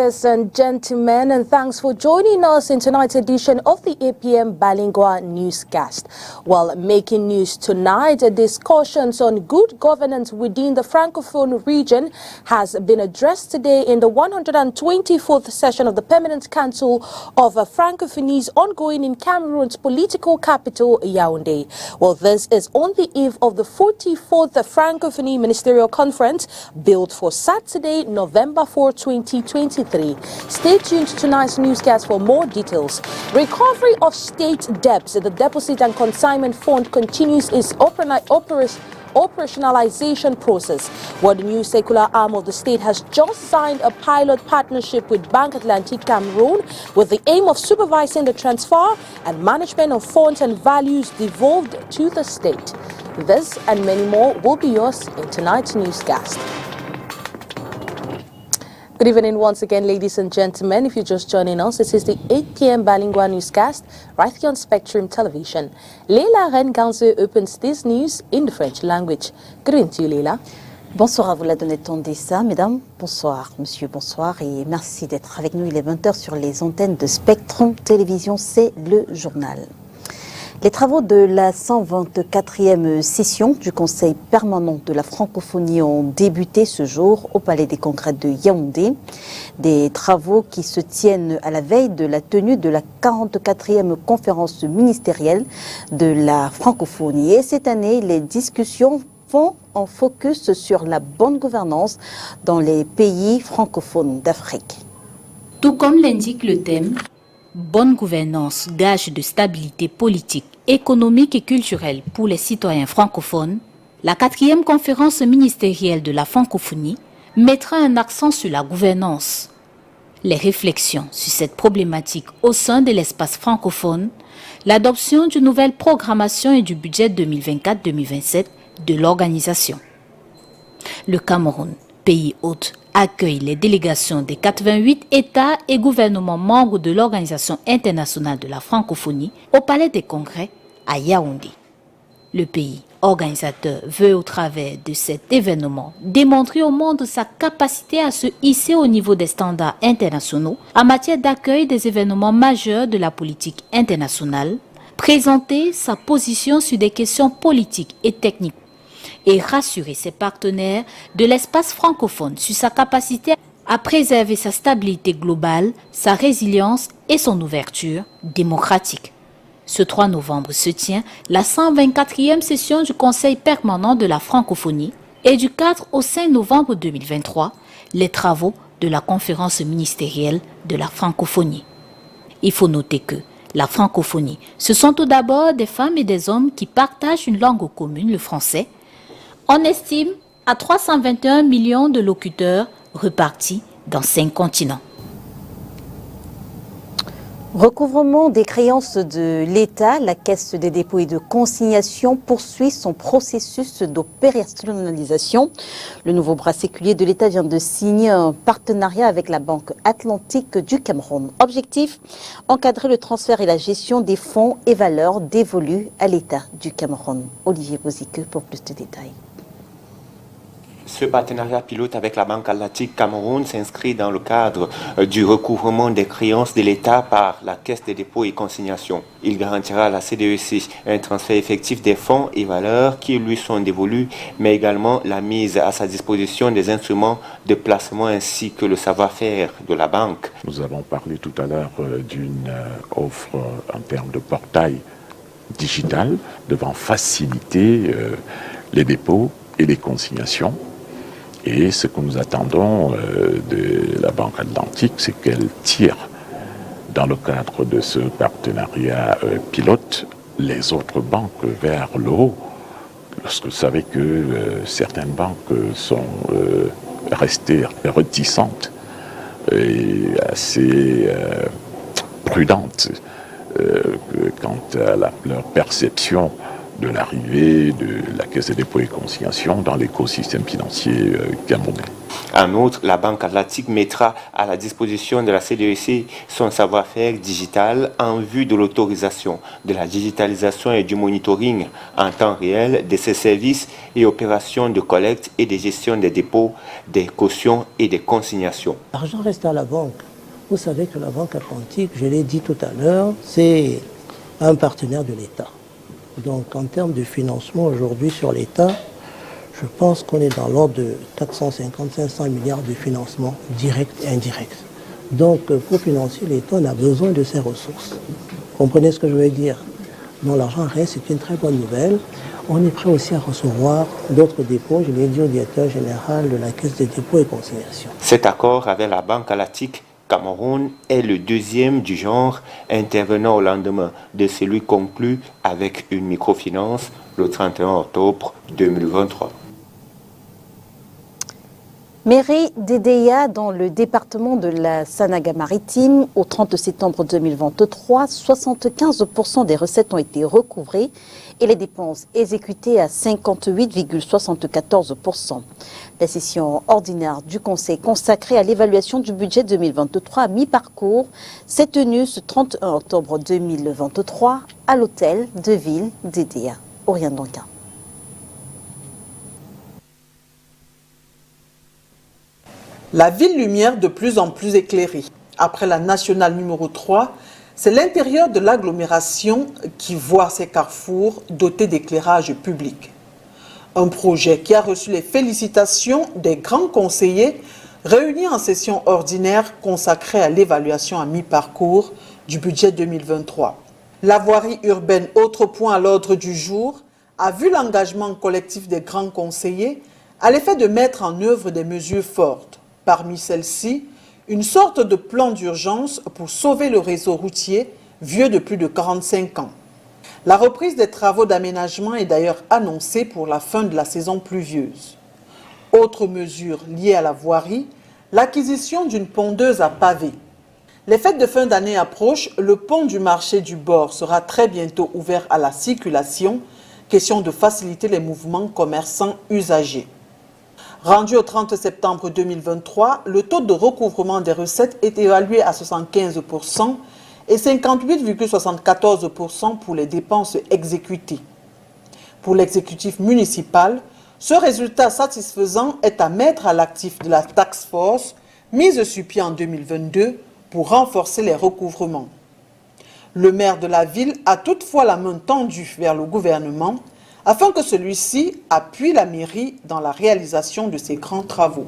ladies and gentlemen, and thanks for joining us in tonight's edition of the 8 p.m. Balingua newscast. Well, making news tonight, discussions on good governance within the Francophone region has been addressed today in the 124th session of the Permanent Council of Francophonies ongoing in Cameroon's political capital, Yaoundé. Well, this is on the eve of the 44th Francophonie Ministerial Conference, built for Saturday, November 4, 2023. Stay tuned to tonight's newscast for more details. Recovery of state debts. The Deposit and Consignment Fund continues its operationalization process, where the new secular arm of the state has just signed a pilot partnership with Banque Atlantique Cameroon with the aim of supervising the transfer and management of funds and values devolved to the state. This and many more will be yours in tonight's newscast. Good evening once again, ladies and gentlemen. If you're just joining us, this is the 8 p.m. Balingua newscast right here on Spectrum Television. Leila Renganze opens this news in the French language. Good evening to you, Leila. Bonsoir à vous, la Donnette Tondessa. Mesdames, bonsoir. Monsieur, bonsoir. Et merci d'être avec nous. Il est 20h sur les antennes de Spectrum Télévision. C'est le journal. Les travaux de la 124e session du Conseil permanent de la francophonie ont débuté ce jour au Palais des Congrès de Yaoundé. Des travaux qui se tiennent à la veille de la tenue de la 44e conférence ministérielle de la francophonie. Et cette année, les discussions vont en focus sur la bonne gouvernance dans les pays francophones d'Afrique. Tout comme l'indique le thème, bonne gouvernance, gage de stabilité politique, économique et culturelle pour les citoyens francophones, la 4e conférence ministérielle de la francophonie mettra un accent sur la gouvernance. Les réflexions sur cette problématique au sein de l'espace francophone, l'adoption d'une nouvelle programmation et du budget 2024-2027 de l'organisation. Le Cameroun, pays hôte, accueille les délégations des 88 États et gouvernements membres de l'Organisation internationale de la francophonie au Palais des Congrès à Yaoundé. Le pays organisateur veut au travers de cet événement démontrer au monde sa capacité à se hisser au niveau des standards internationaux en matière d'accueil des événements majeurs de la politique internationale, présenter sa position sur des questions politiques et techniques et rassurer ses partenaires de l'espace francophone sur sa capacité à préserver sa stabilité globale, sa résilience et son ouverture démocratique. Ce 3 novembre se tient la 124e session du Conseil permanent de la francophonie et du 4 au 5 novembre 2023, les travaux de la conférence ministérielle de la francophonie. Il faut noter que la francophonie, ce sont tout d'abord des femmes et des hommes qui partagent une langue commune, le français. On estime à 321 millions de locuteurs repartis dans 5 continents. Recouvrement des créances de l'État, la Caisse des dépôts et de consignation poursuit son processus d'opérationnalisation. Le nouveau bras séculier de l'État vient de signer un partenariat avec la Banque Atlantique du Cameroun. Objectif, encadrer le transfert et la gestion des fonds et valeurs dévolus à l'État du Cameroun. Olivier Bozike pour plus de détails. Ce partenariat pilote avec la Banque Atlantique Cameroun s'inscrit dans le cadre du recouvrement des créances de l'État par la Caisse des dépôts et consignations. Il garantira à la CDEC un transfert effectif des fonds et valeurs qui lui sont dévolus, mais également la mise à sa disposition des instruments de placement ainsi que le savoir-faire de la banque. Nous avons parlé tout à l'heure d'une offre en termes de portail digital devant faciliter les dépôts et les consignations. Et ce que nous attendons de la Banque Atlantique, c'est qu'elle tire, dans le cadre de ce partenariat pilote, les autres banques vers le haut. Parce que vous savez que certaines banques sont restées réticentes et assez prudentes quant à leur perception de l'arrivée de la Caisse des dépôts et consignations dans l'écosystème financier camerounais. En outre, la Banque Atlantique mettra à la disposition de la CDEC son savoir-faire digital en vue de l'autorisation, de la digitalisation et du monitoring en temps réel de ses services et opérations de collecte et de gestion des dépôts, des cautions et des consignations. L'argent reste à la banque. Vous savez que la Banque Atlantique, je l'ai dit tout à l'heure, c'est un partenaire de l'État. Donc en termes de financement aujourd'hui sur l'État, je pense qu'on est dans l'ordre de 450-500 milliards de financement direct et indirect. Donc pour financer l'État, on a besoin de ces ressources. Vous comprenez ce que je veux dire? Donc l'argent reste, c'est une très bonne nouvelle. On est prêt aussi à recevoir d'autres dépôts, je l'ai dit au directeur général de la Caisse des dépôts et consignations. Cet accord avec la Banque Atlantique Cameroun est le deuxième du genre intervenant au lendemain de celui conclu avec une microfinance le 31 octobre 2023. Mairie d'Edéa dans le département de la Sanaga-Maritime, au 30 septembre 2023, 75% des recettes ont été recouvrées et les dépenses exécutées à 58,74%. La session ordinaire du Conseil consacrée à l'évaluation du budget 2023 à mi-parcours s'est tenue ce 31 octobre 2023 à l'hôtel de ville d'Edéa. Oriane Donkin. La ville lumière de plus en plus éclairée. Après la nationale numéro 3, c'est l'intérieur de l'agglomération qui voit ses carrefours dotés d'éclairage public. Un projet qui a reçu les félicitations des grands conseillers réunis en session ordinaire consacrée à l'évaluation à mi-parcours du budget 2023. La voirie urbaine, autre point à l'ordre du jour, a vu l'engagement collectif des grands conseillers à l'effet de mettre en œuvre des mesures fortes. Parmi celles-ci, une sorte de plan d'urgence pour sauver le réseau routier vieux de plus de 45 ans. La reprise des travaux d'aménagement est d'ailleurs annoncée pour la fin de la saison pluvieuse. Autre mesure liée à la voirie, l'acquisition d'une pondeuse à pavés. Les fêtes de fin d'année approchent, le pont du marché du bord sera très bientôt ouvert à la circulation, question de faciliter les mouvements commerçants usagers. Rendu au 30 septembre 2023, le taux de recouvrement des recettes est évalué à 75% et 58,74% pour les dépenses exécutées. Pour l'exécutif municipal, ce résultat satisfaisant est à mettre à l'actif de la task force mise sur pied en 2022 pour renforcer les recouvrements. Le maire de la ville a toutefois la main tendue vers le gouvernement afin que celui-ci appuie la mairie dans la réalisation de ces grands travaux.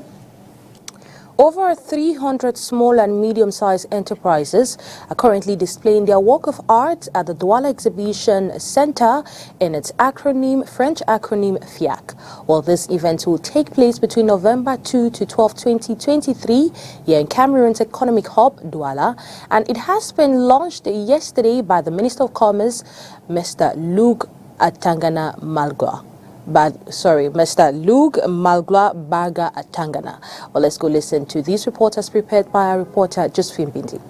Over 300 small and medium-sized enterprises are currently displaying their work of art at the Douala Exhibition Center in its French acronym FIAC. Well, this event will take place between November 2 to 12, 2023 here in Cameroon's economic hub, Douala, and it has been launched yesterday by the Minister of Commerce, Mr. Luke Atangana Malgwa. Mr. Luke Malgwa Baga Atangana. Well, let's go listen to these reports prepared by our reporter Josephine Bindi.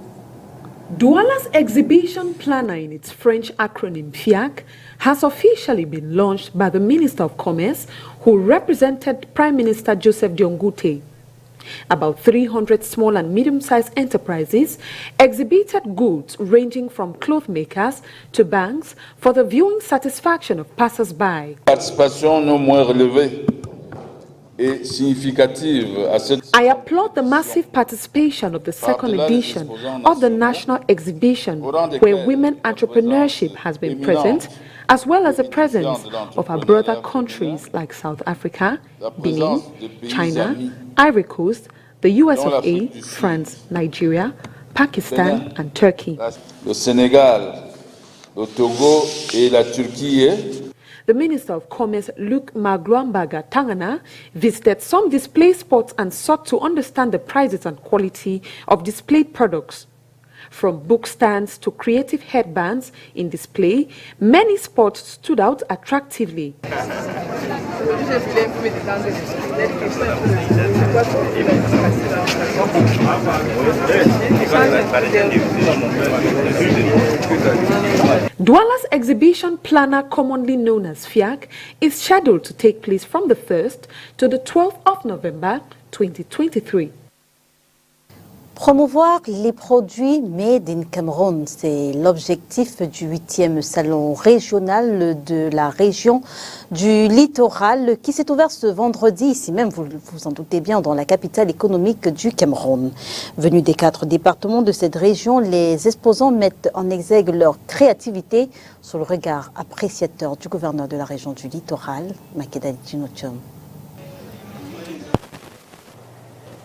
Douala's exhibition planner, in its French acronym FIAC, has officially been launched by the Minister of Commerce, who represented Prime Minister Joseph Dion Ngute. About 300 small and medium-sized enterprises exhibited goods ranging from cloth makers to banks for the viewing satisfaction of passers-by. Participation non moins relevée et significative à cette... I applaud the massive participation of the second edition of the National Exhibition, where women entrepreneurship has been present, as well as the presence of our brother countries like South Africa, Benin, China, Ivory Coast, the US of A, France, Nigeria, Pakistan and Turkey. Le Sénégal, le Togo et la Turquie. The Minister of Commerce, Luke Magloambaga Tangana, visited some display spots and sought to understand the prices and quality of displayed products. From book stands to creative headbands in display, many spots stood out attractively. Douala's exhibition planner, commonly known as FIAC, is scheduled to take place from the 1st to the 12th of November 2023. Promouvoir les produits made in Cameroun, c'est l'objectif du 8e salon régional de la région du littoral qui s'est ouvert ce vendredi, ici même, vous vous en doutez bien, dans la capitale économique du Cameroun. Venus des 4 départements de cette région, les exposants mettent en exergue leur créativité sous le regard appréciateur du gouverneur de la région du littoral, Makeda Djinotium.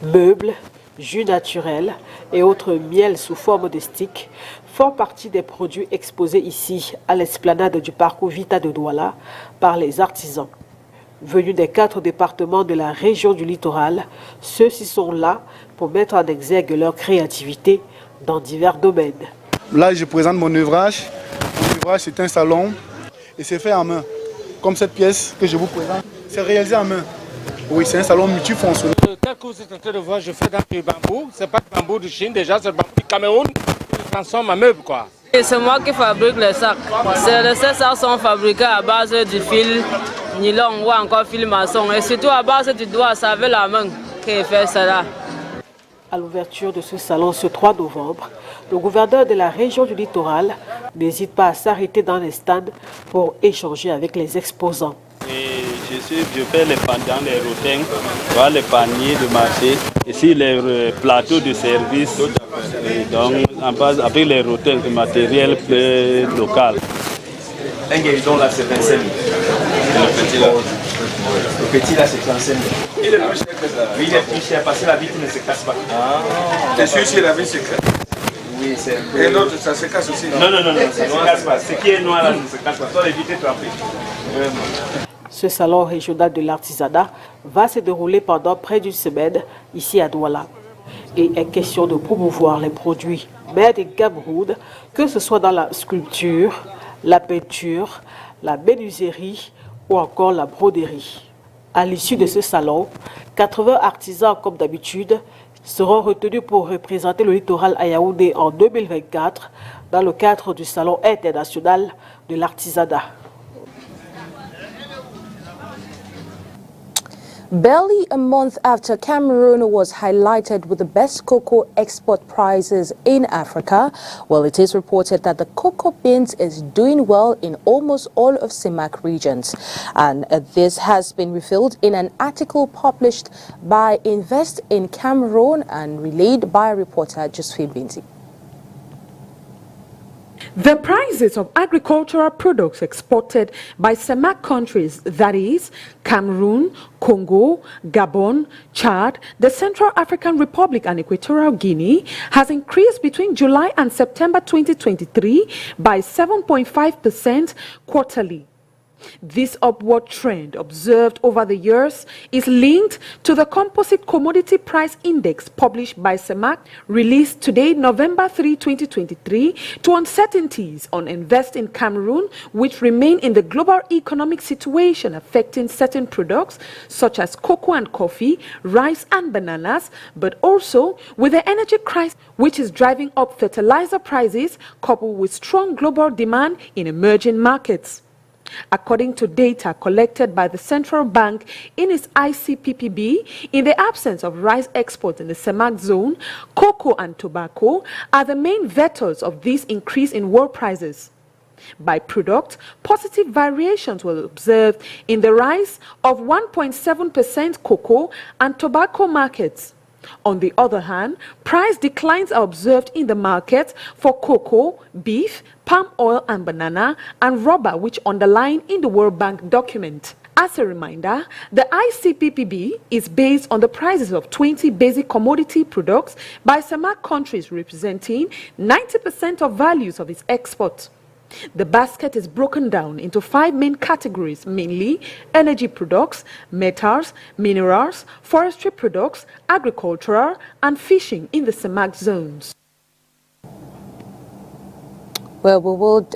Meubles, jus naturels et autres miels sous forme de stick font partie des produits exposés ici à l'esplanade du parcours Vita de Douala par les artisans. Venus des 4 départements de la région du littoral, ceux-ci sont là pour mettre en exergue leur créativité dans divers domaines. Là, je présente mon ouvrage. Mon ouvrage, c'est un salon et c'est fait en main. Comme cette pièce que je vous présente, c'est réalisé en main. Oui, c'est un salon multifonctionnel. Tel que vous êtes en train de voir, je fais dans du bambou. C'est pas du bambou de Chine, déjà, c'est le bambou du Cameroun. Je transforme en meuble, quoi. Et c'est moi qui fabrique les sacs. Ces sacs sont fabriqués à base du fil nylon ou encore fil maçon. Et surtout à base du doigt, ça avec la main qui fait cela. À l'ouverture de ce salon ce 3 novembre, le gouverneur de la région du littoral n'hésite pas à s'arrêter dans les stands pour échanger avec les exposants. Je fais les pendants, les rotins, voilà les paniers de marché, ici les plateaux de service, donc en base avec les rotins, le matériel local. Un guéridon là c'est 25 000. Le petit là. Le petit là c'est 35 000. Il est plus cher que ça. Oui, il est plus cher parce que la vitre ne se casse pas. Ah. Et celui-ci la vitre se casse. Oui, c'est un peu... Et l'autre ça se casse aussi. Non, ça ne se casse pas. Ce qui est noir là ne se casse pas. Soit les vitres trempées. Ce salon régional de l'artisanat va se dérouler pendant près d'une semaine ici à Douala. Et est question de promouvoir les produits made in Cameroun, que ce soit dans la sculpture, la peinture, la menuiserie ou encore la broderie. À l'issue de ce salon, 80 artisans comme d'habitude seront retenus pour représenter le littoral à Yaoundé en 2024 dans le cadre du Salon international de l'artisanat. Barely a month after Cameroon was highlighted with the best cocoa export prizes in Africa, well, it is reported that the cocoa beans is doing well in almost all of CEMAC regions. And this has been revealed in an article published by Invest in Cameroon and relayed by reporter Josephine Binti. The prices of agricultural products exported by CEMAC countries, that is, Cameroon, Congo, Gabon, Chad, the Central African Republic and Equatorial Guinea, has increased between July and September 2023 by 7.5% quarterly. This upward trend observed over the years is linked to the Composite Commodity Price Index published by CEMAC, released today, November 3, 2023, to uncertainties on invest in Cameroon, which remain in the global economic situation affecting certain products such as cocoa and coffee, rice and bananas, but also with the energy crisis, which is driving up fertilizer prices coupled with strong global demand in emerging markets. According to data collected by the Central Bank in its ICPPB, in the absence of rice exports in the CEMAC zone, cocoa and tobacco are the main vectors of this increase in world prices. By product, positive variations were observed in the rise of 1.7% cocoa and tobacco markets. On the other hand, price declines are observed in the market for cocoa, beef, palm oil and banana, and rubber, which underline in the World Bank document. As a reminder, the ICPPB is based on the prices of 20 basic commodity products by CEMAC countries, representing 90% of values of its exports. The basket is broken down into 5 main categories, mainly energy products, metals, minerals, forestry products, agricultural, and fishing in the CEMAC zones. Well, we will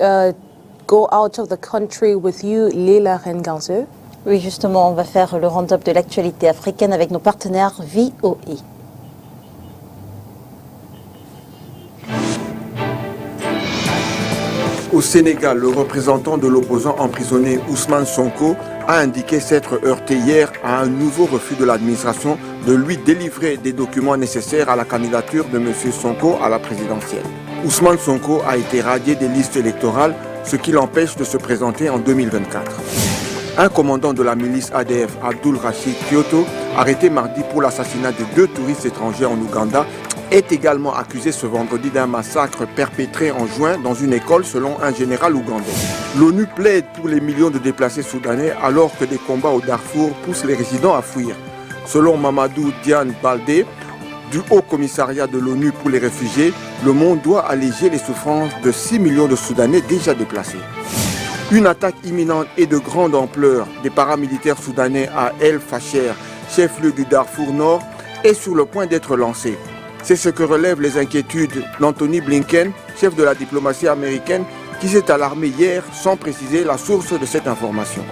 go out of the country with you, Lila Renganze. Oui, justement, on va faire le round-up de l'actualité africaine avec nos partenaires VOA. Au Sénégal, le représentant de l'opposant emprisonné Ousmane Sonko a indiqué s'être heurté hier à un nouveau refus de l'administration de lui délivrer des documents nécessaires à la candidature de M. Sonko à la présidentielle. Ousmane Sonko a été radié des listes électorales, ce qui l'empêche de se présenter en 2024. Un commandant de la milice ADF, Abdul Rashid Kyoto, arrêté mardi pour l'assassinat de 2 touristes étrangers en Ouganda, est également accusé ce vendredi d'un massacre perpétré en juin dans une école selon un général ougandais. L'ONU plaide pour les millions de déplacés soudanais alors que des combats au Darfour poussent les résidents à fuir. Selon Mamadou Diane Baldé, du Haut Commissariat de l'ONU pour les réfugiés, le monde doit alléger les souffrances de 6 millions de Soudanais déjà déplacés. Une attaque imminente et de grande ampleur des paramilitaires soudanais à El Fasher, chef-lieu du Darfour Nord, est sur le point d'être lancée. C'est ce que relèvent les inquiétudes d'Anthony Blinken, chef de la diplomatie américaine, qui s'est alarmé hier sans préciser la source de cette information.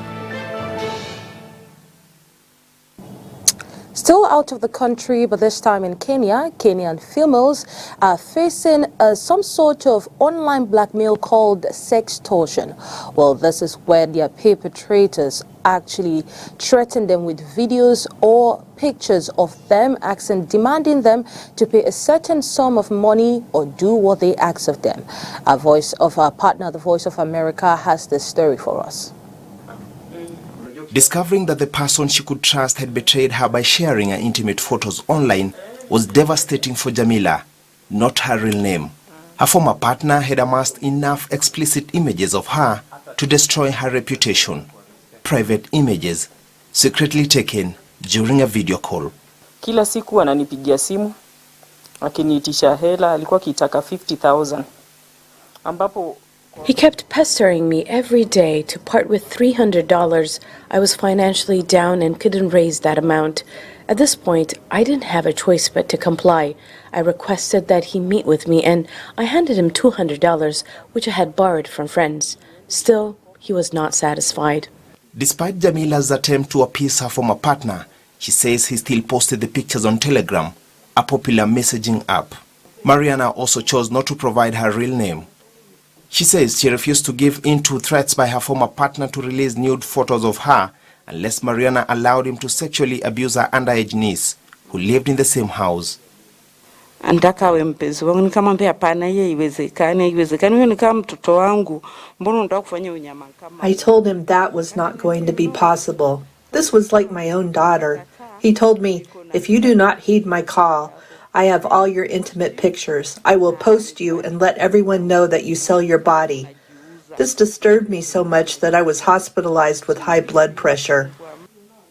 Still out of the country, but this time in Kenya, Kenyan females are facing some sort of online blackmail called sextortion. Well, this is where their perpetrators actually threaten them with videos or pictures of them demanding them to pay a certain sum of money or do what they ask of them. A voice of our partner, the Voice of America, has this story for us. Discovering that the person she could trust had betrayed her by sharing her intimate photos online was devastating for Jamila, not her real name. Her former partner had amassed enough explicit images of her to destroy her reputation. Private images secretly taken during a video call. Kila siku ananipigia simu akiniitisha hela, alikuwa kitaka 50,000 ambapo he kept pestering me every day to part with $300. I was financially down and couldn't raise that amount. At this point, I didn't have a choice but to comply. I requested that he meet with me and I handed him $200, which I had borrowed from friends. Still, he was not satisfied. Despite Jamila's attempt to appease her former partner, she says he still posted the pictures on Telegram, a popular messaging app. Mariana also chose not to provide her real name. She says she refused to give in to threats by her former partner to release nude photos of her unless Mariana allowed him to sexually abuse her underage niece, who lived in the same house. Andaka awe mpenzi wangu, nikamwambia hapana, haiwezekani, huyo ni kama mtoto wangu, mbona unataka kufanya unyama kama? I told him that was not going to be possible. This was like my own daughter. He told me, if you do not heed my call, I have all your intimate pictures. I will post you and let everyone know that you sell your body. This disturbed me so much that I was hospitalized with high blood pressure.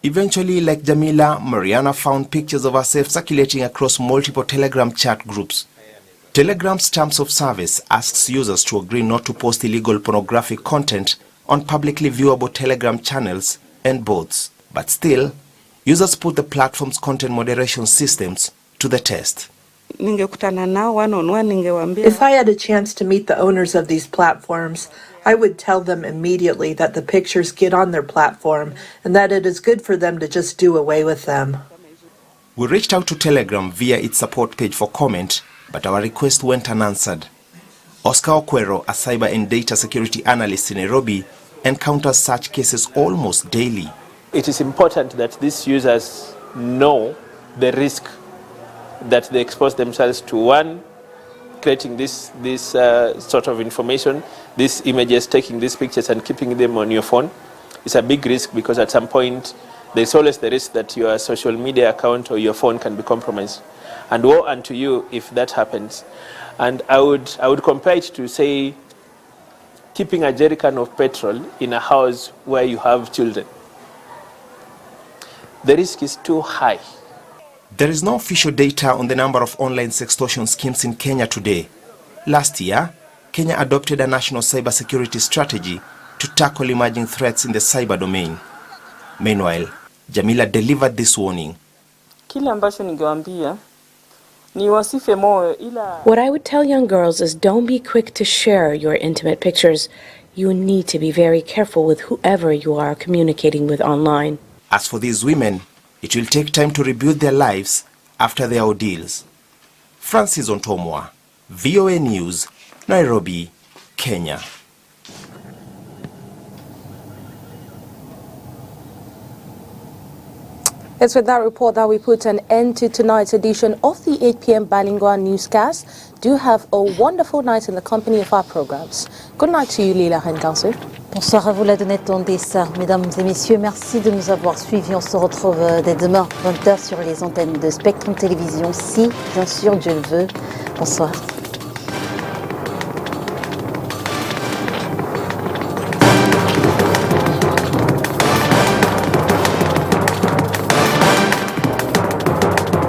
Eventually, like Jamila, Mariana found pictures of herself circulating across multiple Telegram chat groups. Telegram's terms of service asks users to agree not to post illegal pornographic content on publicly viewable Telegram channels and bots. But still, users put the platform's content moderation systems to the test. If I had a chance to meet the owners of these platforms, I would tell them immediately that the pictures get on their platform and that it is good for them to just do away with them. We reached out to Telegram via its support page for comment, but our request went unanswered. Oscar Okwero, a cyber and data security analyst in Nairobi, encounters such cases almost daily. It is important that these users know the risk that they expose themselves to. One, creating this sort of information, these images, taking these pictures and keeping them on your phone is a big risk, because at some point there's always the risk that your social media account or your phone can be compromised. And woe unto you if that happens. And I would compare it to, say, keeping a jerrycan of petrol in a house where you have children. The risk is too high. There is no official data on the number of online sextortion schemes in Kenya today. Last year, Kenya adopted a national cybersecurity strategy to tackle emerging threats in the cyber domain. Meanwhile, Jamila delivered this warning. What I would tell young girls is don't be quick to share your intimate pictures. You need to be very careful with whoever you are communicating with online. As for these women, it will take time to rebuild their lives after their ordeals. Francis Ontomwa, VOA News, Nairobi, Kenya. It's with that report that we put an end to tonight's edition of the 8 p.m. Bilingual newscast. Do have a wonderful night in the company of our programs. Good night to you, Lila Hengansou. Bonsoir à vous, la Donnette Ondessa. Mesdames et messieurs, merci de nous avoir suivis. On se retrouve dès demain, 20h, sur les antennes de Spectrum Télévision, si, bien sûr, Dieu le veut. Bonsoir.